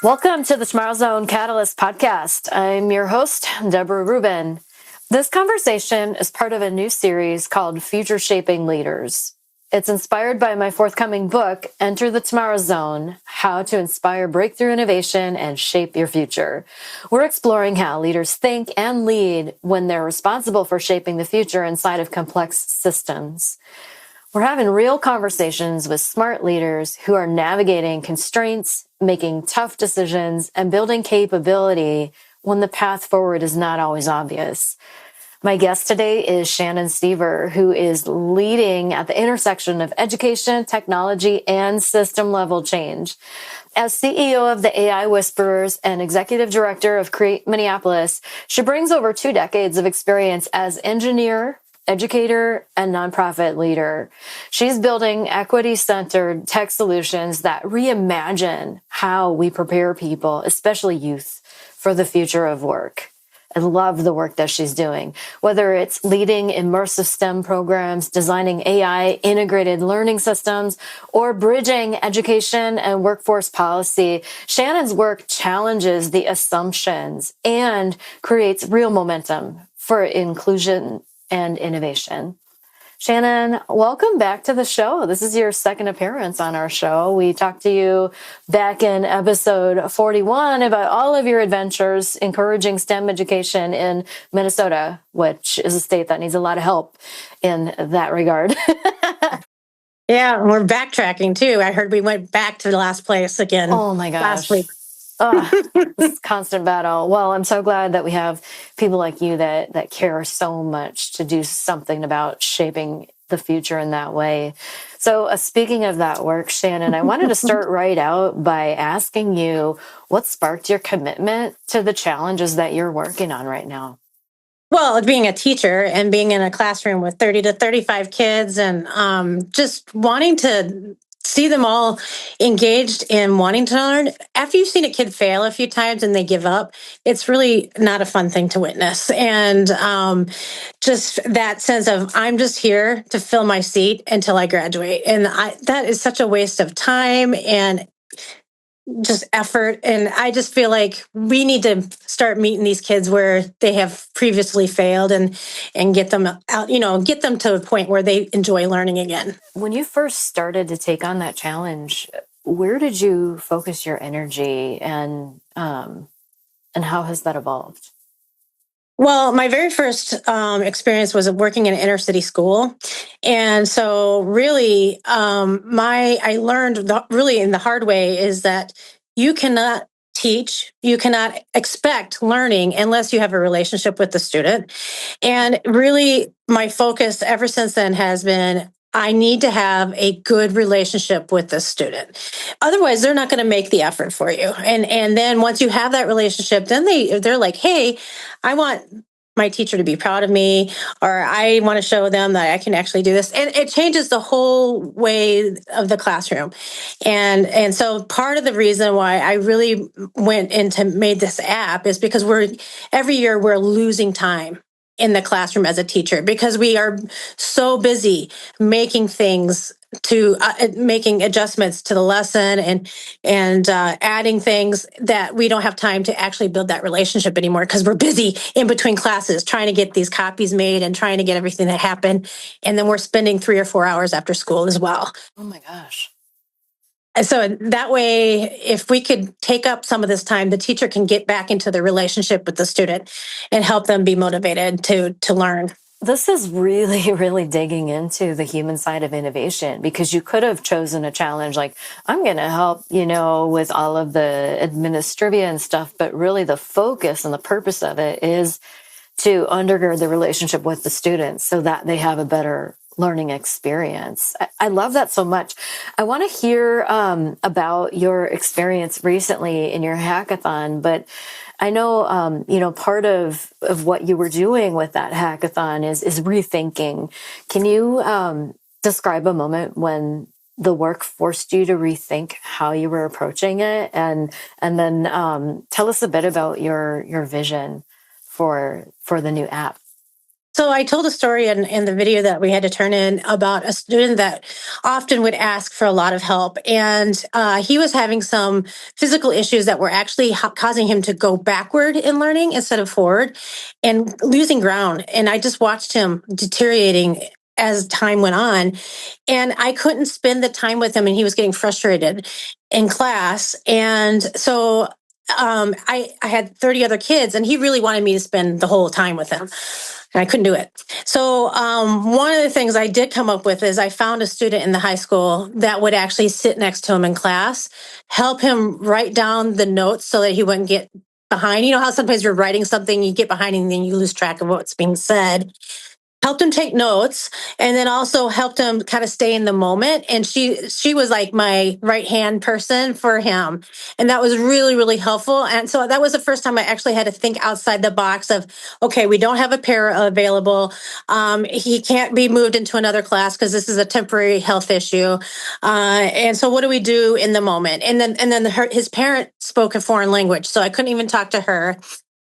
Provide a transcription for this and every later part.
Welcome to the TomorrowZone Catalyst Podcast. I'm your host, Deborah Reuben. This conversation is part of a new series called Future Shaping Leaders. It's inspired by my forthcoming book, Enter the Tomorrow Zone: How to Inspire Breakthrough Innovation and Shape Your Future. We're exploring how leaders think and lead when they're responsible for shaping the future inside of complex systems. We're having real conversations with smart leaders who are navigating constraints, making tough decisions, and building capability when the path forward is not always obvious. My guest today is Shannon Seaver, who is leading at the intersection of education, technology, and system-level change. As CEO of the AI Whisperers and executive director of createMPLS, she brings over 2 decades of experience as engineer, educator, and nonprofit leader. She's building equity-centered tech solutions that reimagine how we prepare people, especially youth, for the future of work. I love the work that she's doing, whether it's leading immersive STEM programs, designing AI integrated learning systems, or bridging education and workforce policy. Shannon's work challenges the assumptions and creates real momentum for inclusion and innovation. Shannon, welcome back to the show. This is your second appearance on our show. We talked to you back in episode 41 about all of your adventures encouraging STEM education in Minnesota, which is a state that needs a lot of help in that regard. Yeah, we're backtracking too. I heard we went back to the last place again. Oh my gosh. Last week. This constant battle. Well, I'm so glad that we have people like you that care so much to do something about shaping the future in that way. So speaking of that work, Shannon, I wanted to start right out by asking you what sparked your commitment to the challenges that you're working on right now. Well, being a teacher and being in a classroom with 30 to 35 kids and just wanting to see them all engaged in wanting to learn. After you've seen a kid fail a few times and they give up, it's really not a fun thing to witness. And just that sense of, I'm just here to fill my seat until I graduate. And that is such a waste of time and just effort. And I just feel like we need to start meeting these kids where they have previously failed and get them out, get them to a point where they enjoy learning again. When you first started to take on that challenge, where did you focus your energy and how has that evolved? Well, my very first experience was working in an inner city school. And so really, I learned really in the hard way is that you cannot teach, you cannot expect learning unless you have a relationship with the student. And really, my focus ever since then has been, I need to have a good relationship with the student. Otherwise, they're not going to make the effort for you. And then once you have that relationship, then they're like, hey, I want my teacher to be proud of me, or I want to show them that I can actually do this. And it changes the whole way of the classroom. And so part of the reason why I really went into made this app is because every year we're losing time in the classroom as a teacher because we are so busy making things to making adjustments to the lesson and adding things that we don't have time to actually build that relationship anymore because we're busy in between classes trying to get these copies made and trying to get everything to happen. And then we're spending 3 or 4 hours after school as well. Oh my gosh. And so that way, if we could take up some of this time, the teacher can get back into the relationship with the student and help them be motivated to learn. This is really, really digging into the human side of innovation because you could have chosen a challenge like, I'm going to help, with all of the administrivia and stuff, but really the focus and the purpose of it is to undergird the relationship with the students so that they have a better learning experience. I love that so much. I want to hear about your experience recently in your hackathon, but I know, part of what you were doing with that hackathon is rethinking. Can you describe a moment when the work forced you to rethink how you were approaching it, and then tell us a bit about your vision for the new app? So I told a story in the video that we had to turn in about a student that often would ask for a lot of help. And he was having some physical issues that were actually causing him to go backward in learning instead of forward and losing ground. And I just watched him deteriorating as time went on. And I couldn't spend the time with him, and he was getting frustrated in class. And so I had 30 other kids, and he really wanted me to spend the whole time with him. And I couldn't do it. So one of the things I did come up with is I found a student in the high school that would actually sit next to him in class, help him write down the notes so that he wouldn't get behind. You know how sometimes you're writing something, you get behind and then you lose track of what's being said. Helped him take notes, and then also helped him kind of stay in the moment. And she was like my right hand person for him, and that was really, really helpful. And so that was the first time I actually had to think outside the box of, okay, we don't have a para available. He can't be moved into another class because this is a temporary health issue. And so what do we do in the moment? And then his parent spoke a foreign language, so I couldn't even talk to her.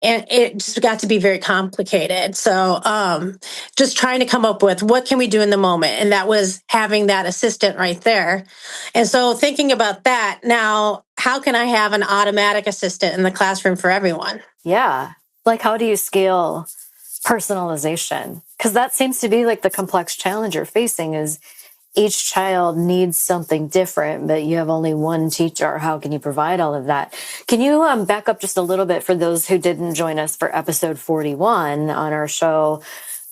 And it just got to be very complicated. So just trying to come up with what can we do in the moment. And that was having that assistant right there. And so thinking about that now, how can I have an automatic assistant in the classroom for everyone? Yeah. Like, how do you scale personalization? Because that seems to be like the complex challenge you're facing is each child needs something different, but you have only one teacher. How can you provide all of that? Can you back up just a little bit for those who didn't join us for episode 41 on our show?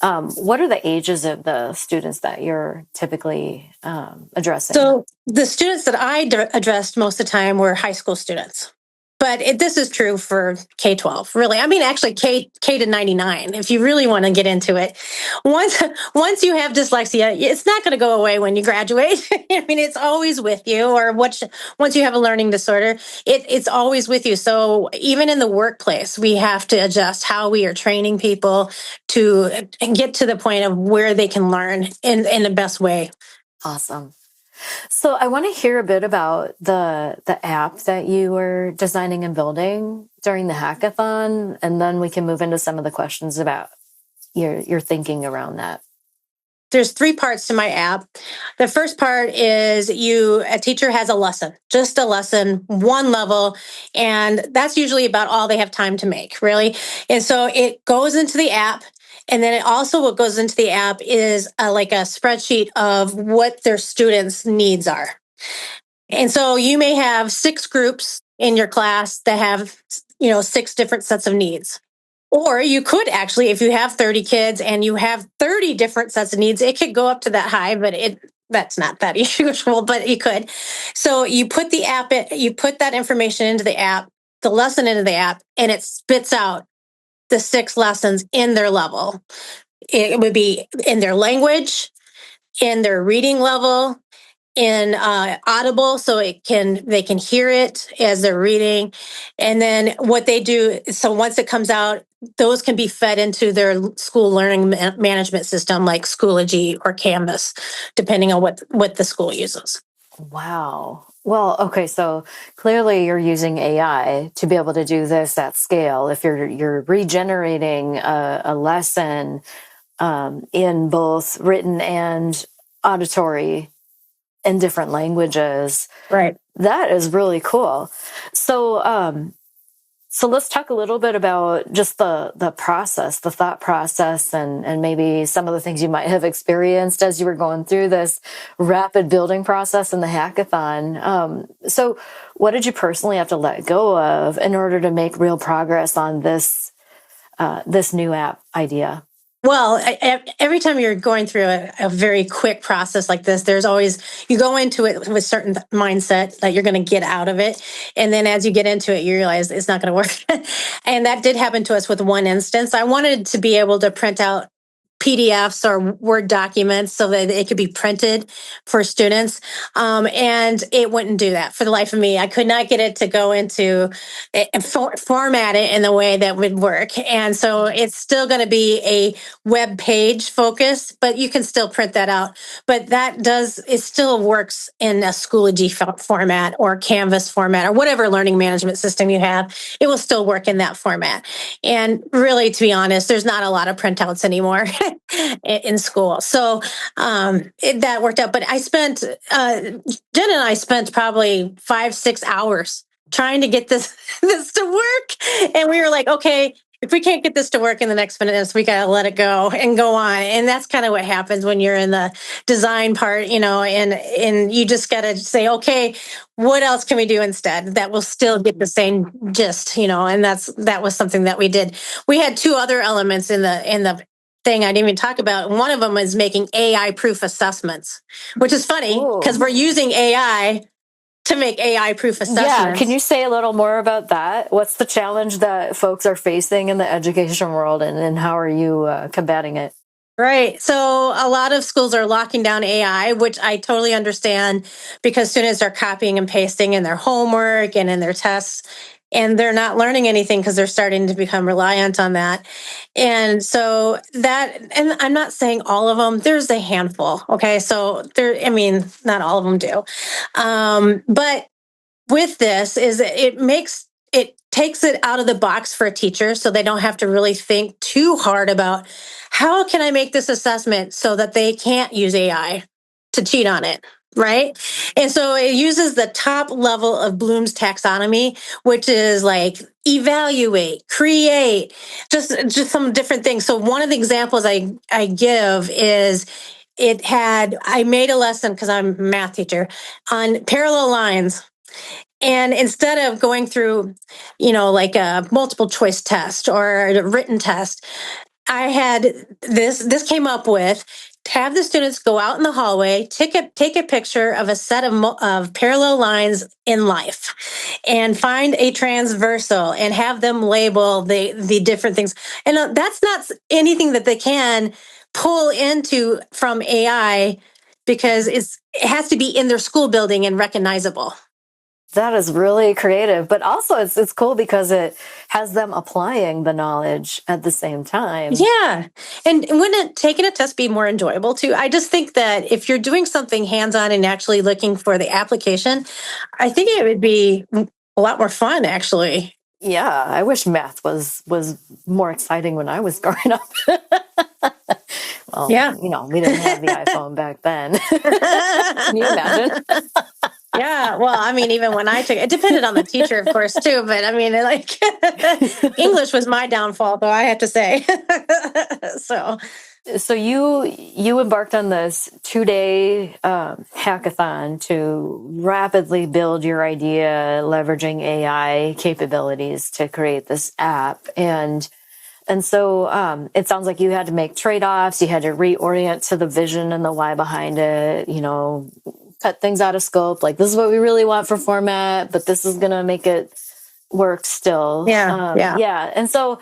What are the ages of the students that you're typically addressing? So the students that I addressed most of the time were high school students. But this is true for K-12, really. I mean, actually, K to 99, if you really want to get into it. Once you have dyslexia, it's not going to go away when you graduate. I mean, it's always with you. Or once you have a learning disorder, it's always with you. So even in the workplace, we have to adjust how we are training people to get to the point of where they can learn in the best way. Awesome. So I want to hear a bit about the app that you were designing and building during the hackathon, and then we can move into some of the questions about your thinking around that. There's 3 parts to my app. The first part is a teacher has a lesson, just a lesson, one level, and that's usually about all they have time to make, really. And so it goes into the app. And then what goes into the app is like a spreadsheet of what their students' needs are. And so you may have 6 groups in your class that have, 6 different sets of needs. Or you could actually, if you have 30 kids and you have 30 different sets of needs, it could go up to that high, but that's not that usual, but you could. So you put you put that information into the app, the lesson into the app, and it spits out the 6 lessons in their level. It would be in their language, in their reading level, in Audible, so they can hear it as they're reading. And then what they do, so once it comes out, those can be fed into their school learning management system like Schoology or Canvas, depending on what the school uses. Wow. Well, okay, so clearly you're using AI to be able to do this at scale. If you're regenerating a lesson in both written and auditory in different languages, right? That is really cool. So, so let's talk a little bit about just the process, the thought process, and maybe some of the things you might have experienced as you were going through this rapid building process in the hackathon. So what did you personally have to let go of in order to make real progress on this new app idea? Well, every time you're going through a very quick process like this, there's always, you go into it with a certain mindset that you're going to get out of it. And then as you get into it, you realize it's not going to work. And that did happen to us with one instance. I wanted to be able to print out PDFs or Word documents so that it could be printed for students. And it wouldn't do that for the life of me. I could not get it to go into format it in the way that would work. And so it's still going to be a web page focus, but you can still print that out. But it still works in a Schoology format or Canvas format or whatever learning management system you have. It will still work in that format. And really, to be honest, there's not a lot of printouts anymore in school. So that worked out. But Jen and I spent probably 5-6 hours trying to get this to work. And we were like, okay, if we can't get this to work in the next minutes, we got to let it go and go on. And that's kind of what happens when you're in the design part, and you just got to say, okay, what else can we do instead that will still get the same gist, and that was something that we did. We had 2 other elements in the thing I didn't even talk about. One of them is making AI proof assessments, which is funny because we're using AI to make AI proof assessments. Yeah, can you say a little more about that? What's the challenge that folks are facing in the education world, and how are you combating it? Right. So a lot of schools are locking down AI, which I totally understand because students are copying and pasting in their homework and in their tests, and they're not learning anything because they're starting to become reliant on that. And so and I'm not saying all of them, there's a handful. Okay. So not all of them do. But with this it takes it out of the box for a teacher so they don't have to really think too hard about how can I make this assessment so that they can't use AI to cheat on it, right? And so it uses the top level of Bloom's taxonomy, which is like evaluate, create, just some different things. So one of the examples I give is I made a lesson because I'm a math teacher on parallel lines. And instead of going through, like a multiple choice test or a written test, I had this came up with have the students go out in the hallway, take a picture of a set of parallel lines in life and find a transversal and have them label the different things. And that's not anything that they can pull into from AI because it has to be in their school building and recognizable. That is really creative, but also it's cool because it has them applying the knowledge at the same time. Yeah. And wouldn't taking a test be more enjoyable too? I just think that if you're doing something hands-on and actually looking for the application, I think it would be a lot more fun, actually. Yeah, I wish math was more exciting when I was growing up. Well, yeah. We didn't have the iPhone back then. Can you imagine? Yeah, well, even when I took it depended on the teacher, of course, too. But English was my downfall, though, I have to say. So you embarked on this 2-day hackathon to rapidly build your idea, leveraging AI capabilities to create this app. And so it sounds like you had to make trade-offs. You had to reorient to the vision and the why behind it, cut things out of scope. Like, this is what we really want for format, but this is going to make it work still. Yeah. And so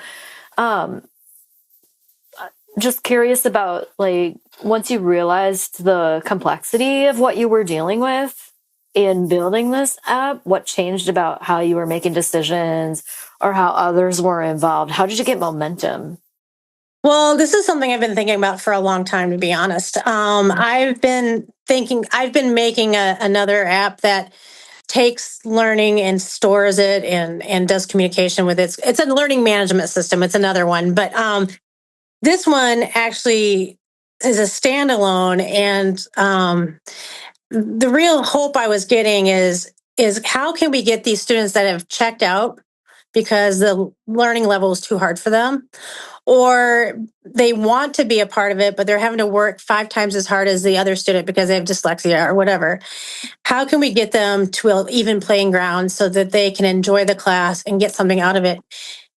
just curious about, once you realized the complexity of what you were dealing with in building this app, what changed about how you were making decisions or how others were involved? How did you get momentum? Well, this is something I've been thinking about for a long time, to be honest. I've been making another app that takes learning and stores it and does communication with it. It's a learning management system. It's another one, but this one actually is a standalone. And the real hope I was getting is how can we get these students that have checked out because the learning level is too hard for them, or they want to be a part of it, but they're having to work 5 times as hard as the other student because they have dyslexia or whatever. How can we get them to an even playing ground so that they can enjoy the class and get something out of it?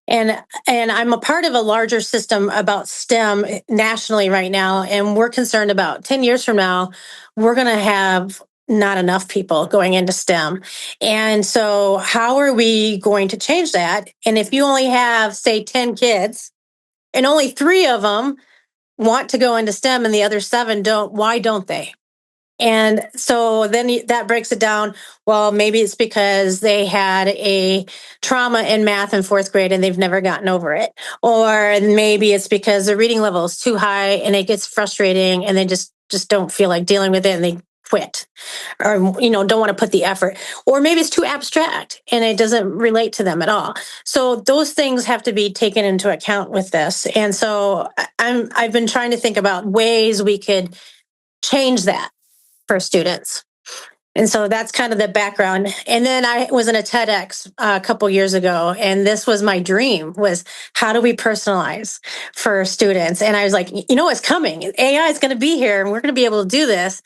And I'm a part of a larger system about STEM nationally right now, and we're concerned about 10 years from now, we're going to have not enough people going into STEM. And so how are we going to change that? And if you only have, say, 10 kids and only 3 of them want to go into STEM and the other 7 don't, why don't they? And so then that breaks it down. Well, maybe it's because they had a trauma in math in 4th grade and they've never gotten over it. Or maybe it's because the reading level is too high and it gets frustrating and they just don't feel like dealing with it and they quit, or don't want to put the effort. Or maybe it's too abstract and it doesn't relate to them at all. So those things have to be taken into account with this. And so I've been trying to think about ways we could change that for students. And so that's kind of the background. And then I was in a TEDx a couple years ago, and this was my dream: was how do we personalize for students? And I was like, it's coming. AI is going to be here, and we're going to be able to do this.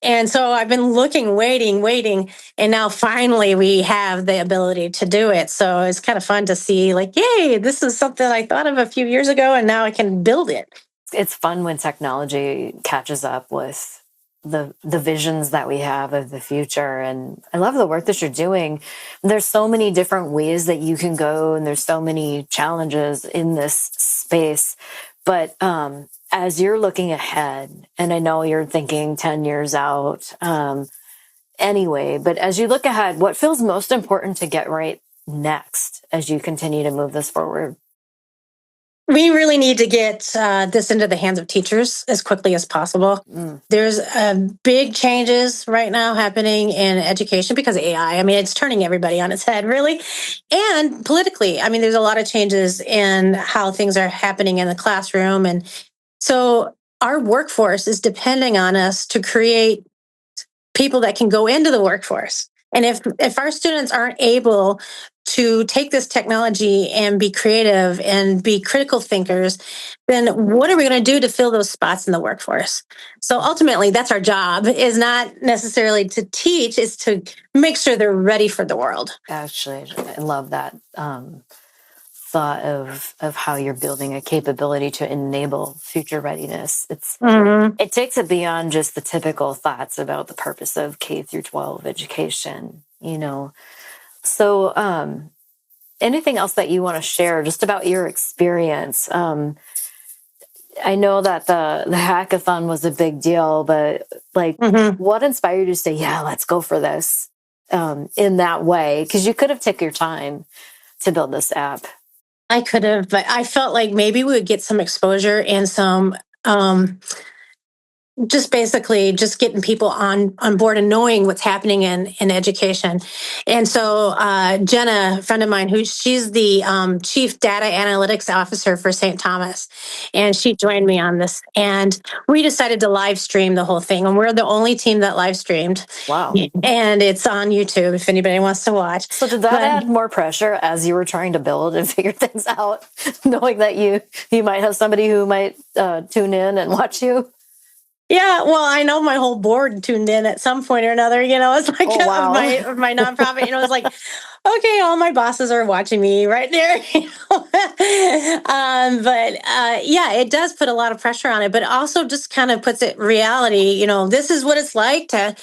And so I've been looking, waiting, and now finally we have the ability to do it. So it's kind of fun to see, like, yay, this is something I thought of a few years ago, and now I can build it. It's fun when technology catches up with the visions that we have of the future. And I love the work that you're doing. There's so many different ways that you can go, and there's so many challenges in this space. But as you're looking ahead, and I know you're thinking 10 years out anyway, but as you look ahead, what feels most important to get right next as you continue to move this forward? We really need to get this into the hands of teachers as quickly as possible. There's big changes right now happening in education because of AI. I mean, it's turning everybody on its head, really. And politically, I mean, there's a lot of changes in how things are happening in the classroom. And so our workforce is depending on us to create people that can go into the workforce. And if our students aren't able to take this technology and be creative and be critical thinkers, then what are we going to do to fill those spots in the workforce? So ultimately, that's our job, is not necessarily to teach, is to make sure they're ready for the world. Actually, I love that thought of how you're building a capability to enable future readiness. It takes it beyond just the typical thoughts about the purpose of K through 12 education, So anything else that you want to share just about your experience? I know that the hackathon was a big deal, but what inspired you to say, yeah, let's go for this in that way? Because you could have taken your time to build this app. I could have, but I felt like maybe we would get some exposure and some just basically just getting people on board and knowing what's happening in education. And so Jenna, a friend of mine, she's the chief data analytics officer for St. Thomas, and she joined me on this. And we decided to live stream the whole thing. And we're the only team that live streamed. Wow. And it's on YouTube if anybody wants to watch. So did that add more pressure as you were trying to build and figure things out, knowing that you might have somebody who might tune in and watch you? Yeah, well, I know my whole board tuned in at some point or another. It's like of my nonprofit. It's like, okay, all my bosses are watching me right there. Yeah, it does put a lot of pressure on it, but also just kind of puts it reality. This is what it's like to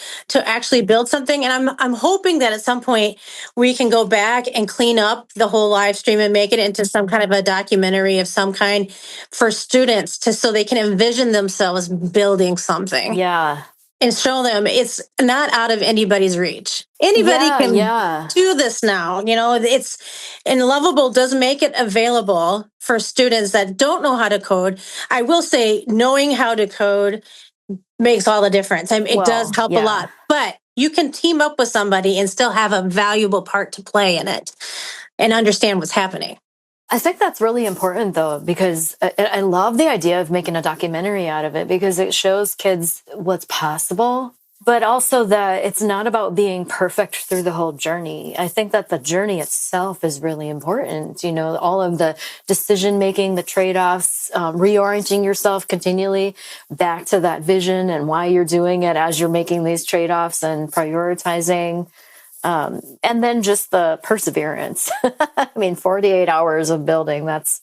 actually build something. And I'm hoping that at some point we can go back and clean up the whole live stream and make it into some kind of a documentary of some kind for students, so they can envision themselves building something. Yeah. And show them it's not out of anybody's reach. Anybody can do this now. And Lovable does make it available for students that don't know how to code. I will say, knowing how to code makes all the difference. It does help a lot, but you can team up with somebody and still have a valuable part to play in it and understand what's happening. I think that's really important, though, because I love the idea of making a documentary out of it, because it shows kids what's possible, but also that it's not about being perfect through the whole journey. I think that the journey itself is really important. All of the decision making, the trade-offs, reorienting yourself continually back to that vision and why you're doing it as you're making these trade-offs and prioritizing. And then just the perseverance. 48 hours of building, that's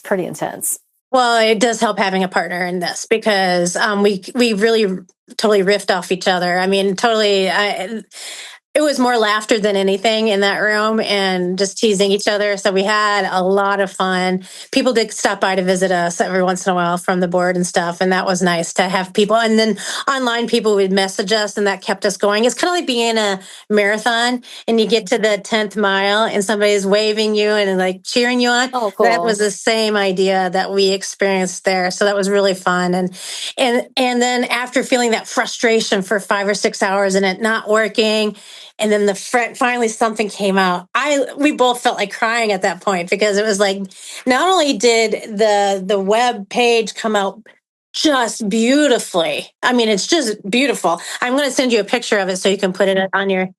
pretty intense. Well, it does help having a partner in this, because we really totally riffed off each other. It was more laughter than anything in that room and just teasing each other. So we had a lot of fun. People did stop by to visit us every once in a while from the board and stuff. And that was nice to have people. And then online people would message us and that kept us going. It's kind of like being in a marathon and you get to the 10th mile and somebody's waving you and like cheering you on. Oh, cool. That was the same idea that we experienced there. So that was really fun. And then after feeling that frustration for 5 or 6 hours and it not working, and then finally something came out. We both felt like crying at that point because it was like, not only did the web page come out just beautifully. I mean, it's just beautiful. I'm going to send you a picture of it so you can put it on your.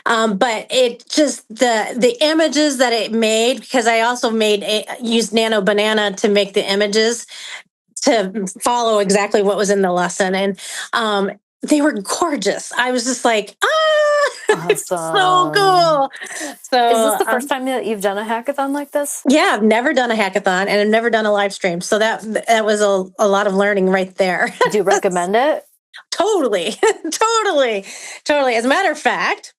But it just the images that it made, because I also used Nano Banana to make the images to follow exactly what was in the lesson, and they were gorgeous. I was just like, awesome. So cool. So is this the first time that you've done a hackathon like this? Yeah, I've never done a hackathon and I've never done a live stream. So that was a lot of learning right there. Do you recommend it? Totally. As a matter of fact,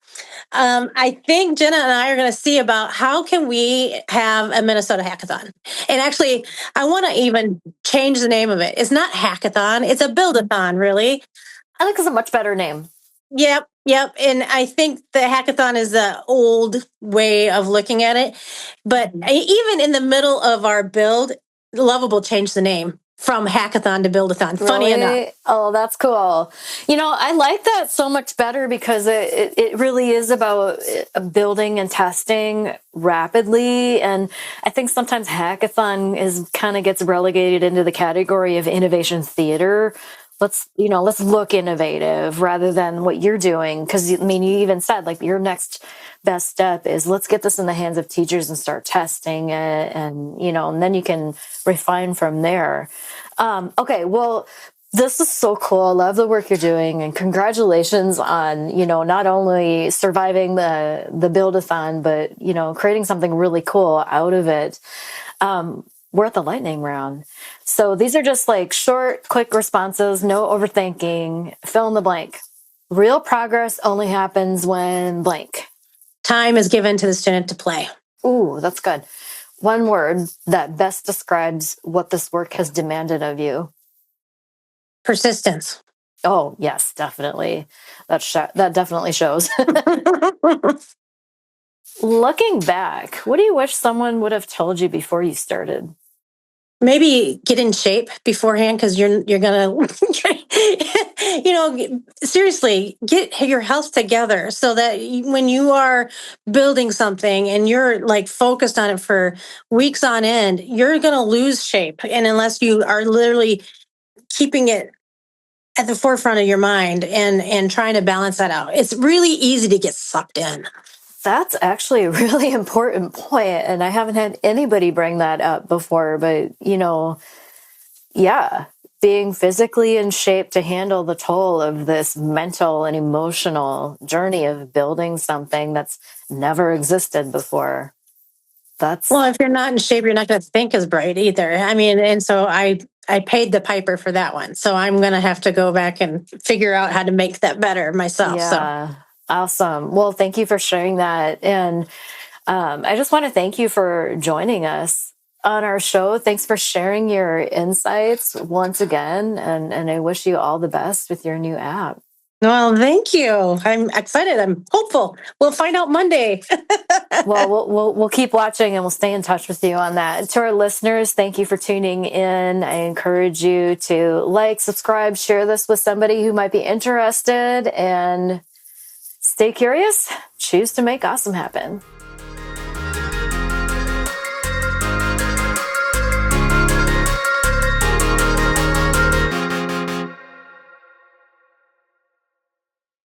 I think Jenna and I are going to see about how can we have a Minnesota hackathon. And actually, I want to even change the name of it. It's not hackathon. It's a build-a-thon, really. I think it's a much better name. Yep. And I think the hackathon is the old way of looking at it. But even in the middle of our build, Lovable changed the name from hackathon to build-a-thon. Really? Funny enough. Oh, that's cool. I like that so much better because it really is about building and testing rapidly. And I think sometimes hackathon kind of gets relegated into the category of innovation theater. Let's look innovative rather than what you're doing. Because, you even said, like, your next best step is let's get this in the hands of teachers and start testing it. And, and then you can refine from there. Okay, well, this is so cool. I love the work you're doing. And congratulations on, not only surviving the build-a-thon, but, creating something really cool out of it. We're at the lightning round. So these are just like short, quick responses, no overthinking, fill in the blank. Real progress only happens when blank. Time is given to the student to play. Ooh, that's good. One word that best describes what this work has demanded of you. Persistence. Oh, yes, definitely. That definitely shows. Looking back, what do you wish someone would have told you before you started? Maybe get in shape beforehand, because you're gonna, seriously, get your health together so that when you are building something and you're like focused on it for weeks on end, you're gonna lose shape. And unless you are literally keeping it at the forefront of your mind and trying to balance that out, it's really easy to get sucked in. That's actually a really important point, and I haven't had anybody bring that up before, but, being physically in shape to handle the toll of this mental and emotional journey of building something that's never existed before. Well, if you're not in shape, you're not going to think as bright either. And so I paid the piper for that one. So I'm going to have to go back and figure out how to make that better myself. Yeah. So. Awesome. Well, thank you for sharing that. And I just want to thank you for joining us on our show. Thanks for sharing your insights once again. And I wish you all the best with your new app. Well, thank you. I'm excited. I'm hopeful. We'll find out Monday. Well, we'll keep watching and we'll stay in touch with you on that. To our listeners, thank you for tuning in. I encourage you to like, subscribe, share this with somebody who might be interested, and stay curious. Choose to make awesome happen.